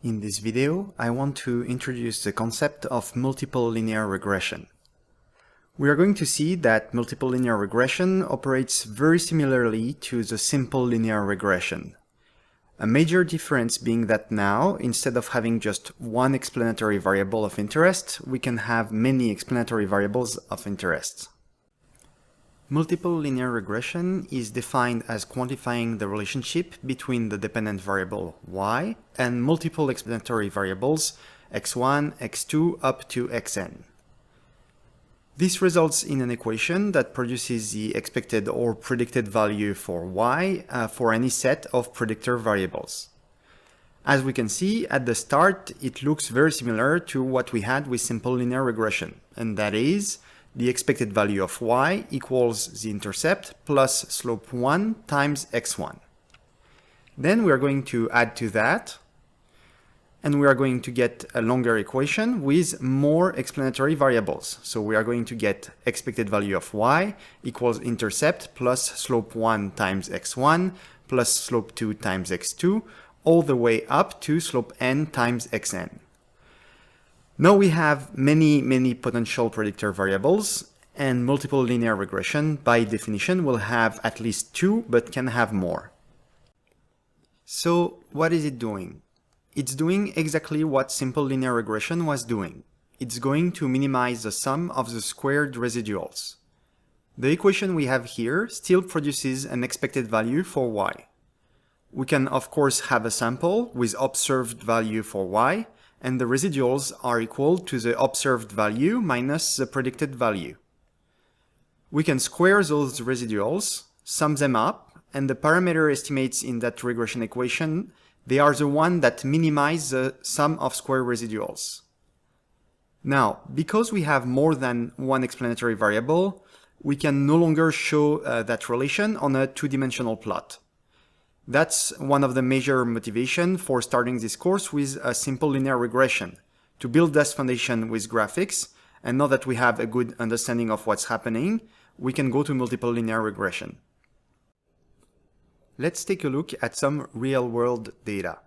In this video, I want to introduce the concept of multiple linear regression. We are going to see that multiple linear regression operates very similarly to the simple linear regression. A major difference being that now, instead of having just one explanatory variable of interest, we can have many explanatory variables of interest. Multiple linear regression is defined as quantifying the relationship between the dependent variable y and multiple explanatory variables x1, x2, up to xn. This results in an equation that produces the expected or predicted value for y for any set of predictor variables. As we can see, at the start, it looks very similar to what we had with simple linear regression, and that is, the expected value of y equals the intercept plus slope 1 times x1. Then we are going to add to that, and we are going to get a longer equation with more explanatory variables. So we are going to get expected value of y equals intercept plus slope 1 times x1 plus slope 2 times x2, all the way up to slope n times xn. Now we have many potential predictor variables, and multiple linear regression by definition will have at least two, but can have more. So what is it doing? It's doing exactly what simple linear regression was doing. It's going to minimize the sum of the squared residuals. The equation we have here still produces an expected value for y. We can of course have a sample with observed value for y, and the residuals are equal to the observed value minus the predicted value. We can square those residuals, sum them up, and the parameter estimates in that regression equation, they are the one that minimize the sum of square residuals. Now, because we have more than one explanatory variable, we can no longer show that relation on a two-dimensional plot. That's one of the major motivations for starting this course with a simple linear regression, to build this foundation with graphics, and now that we have a good understanding of what's happening, we can go to multiple linear regression. Let's take a look at some real-world data.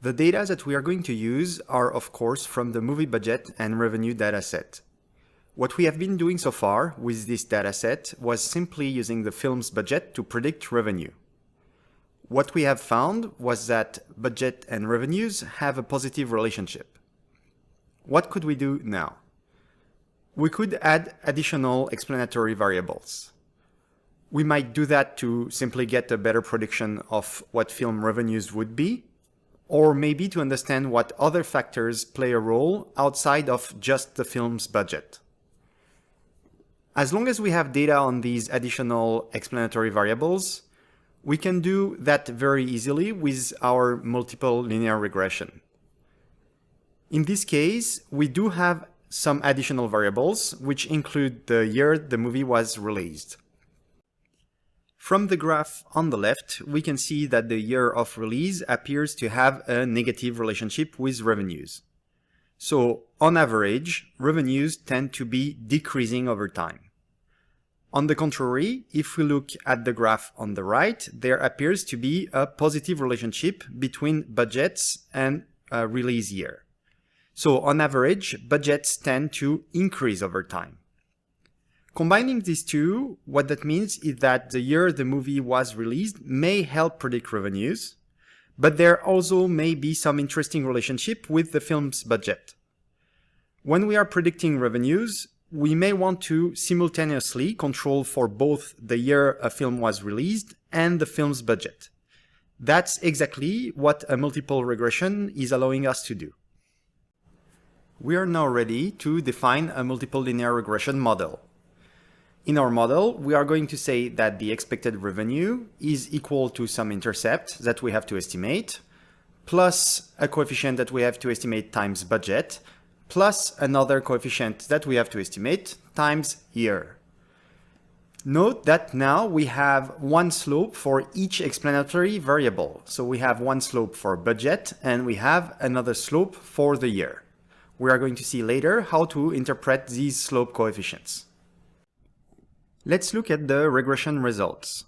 The data that we are going to use are, of course, from the movie budget and revenue dataset. What we have been doing so far with this dataset was simply using the film's budget to predict revenue. What we have found was that budget and revenues have a positive relationship. What could we do now? We could add additional explanatory variables. We might do that to simply get a better prediction of what film revenues would be, or maybe to understand what other factors play a role outside of just the film's budget. As long as we have data on these additional explanatory variables, we can do that very easily with our multiple linear regression. In this case, we do have some additional variables, which include the year the movie was released. From the graph on the left, we can see that the year of release appears to have a negative relationship with revenues. So, on average, revenues tend to be decreasing over time. On the contrary, if we look at the graph on the right, there appears to be a positive relationship between budgets and release year. So on average, budgets tend to increase over time. Combining these two, what that means is that the year the movie was released may help predict revenues, but there also may be some interesting relationship with the film's budget. When we are predicting revenues, we may want to simultaneously control for both the year a film was released and the film's budget. That's exactly what a multiple regression is allowing us to do. We are now ready to define a multiple linear regression model. In our model, we are going to say that the expected revenue is equal to some intercept that we have to estimate, plus a coefficient that we have to estimate times budget, plus another coefficient that we have to estimate times year. Note that now we have one slope for each explanatory variable. So we have one slope for budget and we have another slope for the year. We are going to see later how to interpret these slope coefficients. Let's look at the regression results.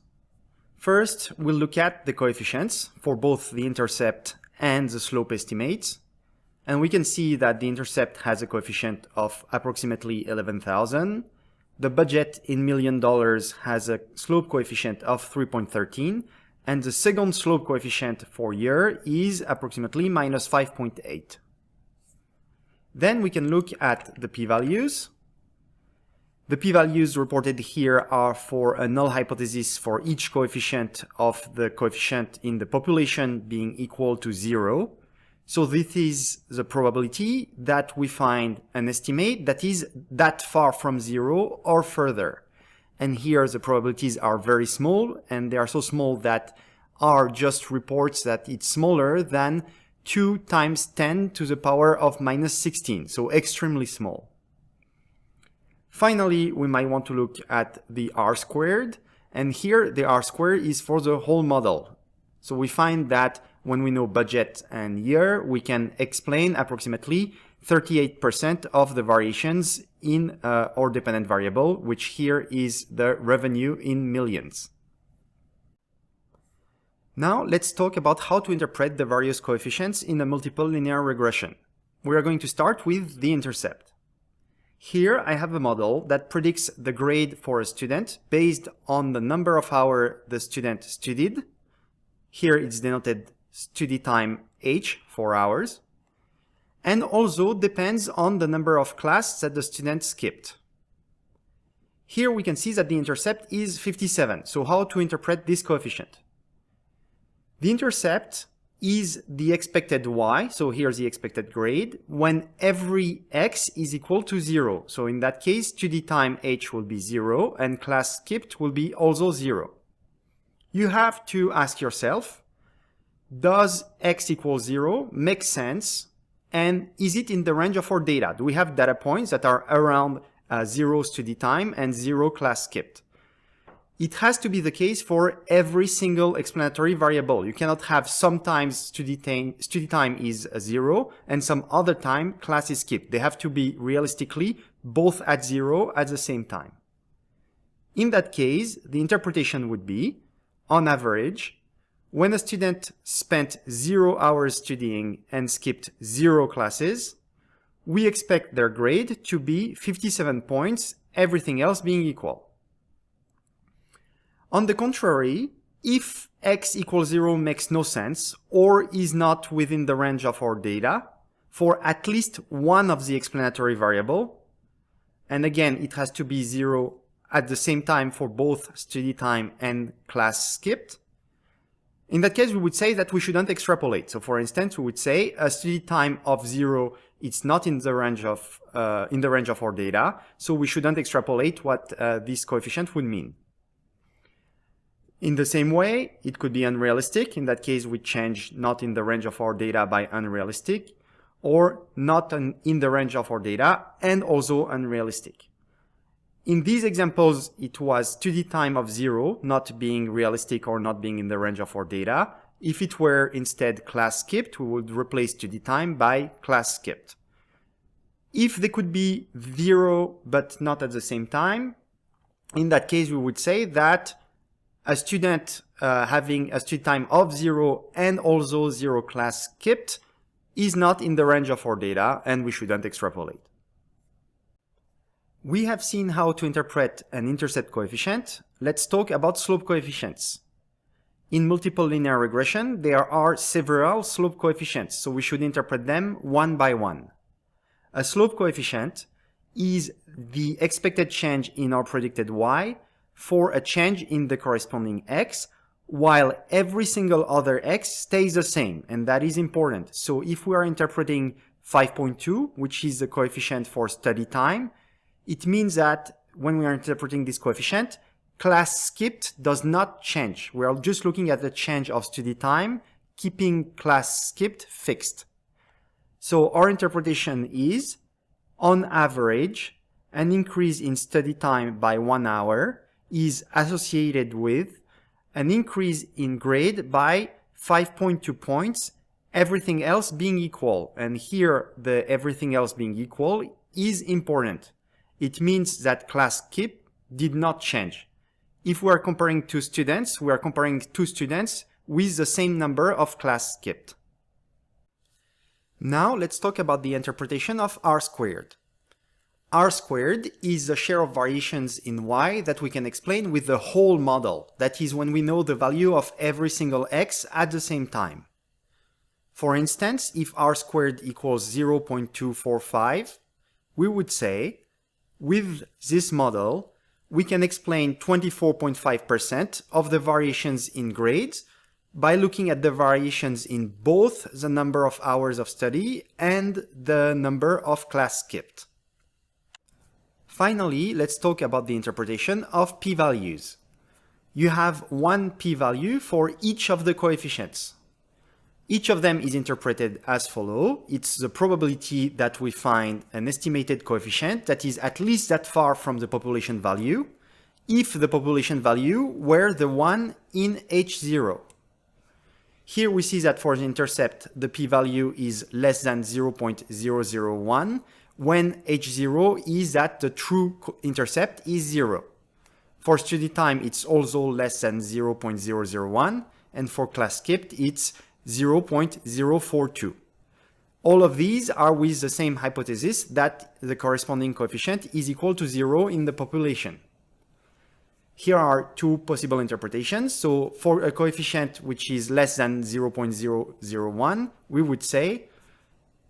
First, we'll look at the coefficients for both the intercept and the slope estimates. And we can see that the intercept has a coefficient of approximately 11,000. The budget in $1 million has a slope coefficient of 3.13, and the second slope coefficient for year is approximately minus 5.8. Then we can look at the p-values. The p-values reported here are for a null hypothesis for each coefficient of the coefficient in the population being equal to 0. So this is the probability that we find an estimate that is that far from 0 or further. And here the probabilities are very small, and they are so small that R just reports that it's smaller than 2 times 10 to the power of minus 16, so extremely small. Finally, we might want to look at the R-squared, and here the R-squared is for the whole model. So we find that when we know budget and year, we can explain approximately 38% of the variations in our dependent variable, which here is the revenue in millions. Now let's talk about how to interpret the various coefficients in a multiple linear regression. We are going to start with the intercept. Here I have a model that predicts the grade for a student based on the number of hours the student studied. Here it's denoted study time H, 4 hours, and also depends on the number of classes that the student skipped. Here we can see that the intercept is 57. So how to interpret this coefficient? The intercept is the expected y, so here's the expected grade, when every x is equal to 0. So in that case, study time H will be 0 and class skipped will be also 0. You have to ask yourself, does x equal 0 make sense, and is it in the range of our data? Do we have data points that are around 0 study time and 0 class skipped? It has to be the case for every single explanatory variable. You cannot have sometimes study time is 0 and some other time class is skipped. They have to be realistically both at 0 at the same time. In that case, the interpretation would be, on average, when a student spent 0 hours studying and skipped 0 classes, we expect their grade to be 57 points, everything else being equal. On the contrary, if x equals 0 makes no sense or is not within the range of our data for at least one of the explanatory variable, and again it has to be 0 at the same time for both study time and class skipped, in that case we would say that we shouldn't extrapolate. So for instance, we would say a study time of 0 it's not in the range of our data, so we shouldn't extrapolate what this coefficient would mean. In the same way, it could be unrealistic. In that case, we change not in the range of our data by unrealistic, or not in the range of our data and also unrealistic. In these examples, it was study time of 0, not being realistic or not being in the range of our data. If it were instead class skipped, we would replace study time by class skipped. If they could be 0 but not at the same time, in that case, we would say that a student having a study time of 0 and also 0 class skipped is not in the range of our data and we shouldn't extrapolate. We have seen how to interpret an intercept coefficient. Let's talk about slope coefficients. In multiple linear regression, there are several slope coefficients, so we should interpret them one by one. A slope coefficient is the expected change in our predicted y for a change in the corresponding x, while every single other x stays the same, and that is important. So if we are interpreting 5.2, which is the coefficient for study time, it means that when we are interpreting this coefficient, class skipped does not change. We are just looking at the change of study time, keeping class skipped fixed. So our interpretation is, on average, an increase in study time by 1 hour is associated with an increase in grade by 5.2 points, everything else being equal. And here, the everything else being equal is important. It means that class skip did not change. If we are comparing two students, we are comparing two students with the same number of class skipped. Now let's talk about the interpretation of R-squared. R-squared is the share of variations in y that we can explain with the whole model. That is when we know the value of every single x at the same time. For instance, if R-squared equals 0.245, we would say, with this model, we can explain 24.5% of the variations in grades by looking at the variations in both the number of hours of study and the number of class skipped. Finally, let's talk about the interpretation of p-values. You have one p-value for each of the coefficients. Each of them is interpreted as follows. It's the probability that we find an estimated coefficient that is at least that far from the population value, if the population value were the one in H0. Here we see that for the intercept, the p-value is less than 0.001, when H0 is that the true intercept is 0. For study time, it's also less than 0.001, and for class skipped, it's 0.042. All of these are with the same hypothesis that the corresponding coefficient is equal to 0 in the population. Here are two possible interpretations. So for a coefficient which is less than 0.001, we would say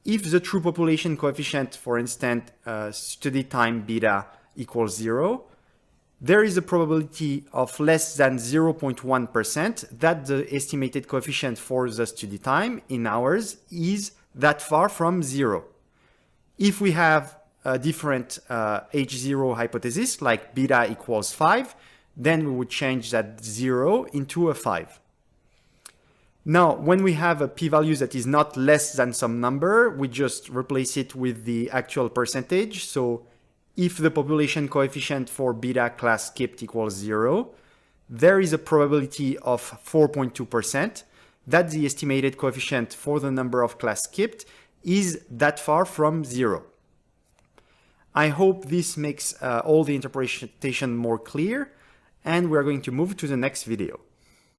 if the true population coefficient, for instance, study time beta equals 0, there is a probability of less than 0.1% that the estimated coefficient for the study time in hours is that far from 0. If we have a different H0 hypothesis, like beta equals 5, then we would change that 0 into a 5. Now, when we have a p-value that is not less than some number, we just replace it with the actual percentage. So if the population coefficient for beta class skipped equals 0, there is a probability of 4.2% that the estimated coefficient for the number of class skipped is that far from 0. I hope this makes all the interpretation more clear, and we're going to move to the next video.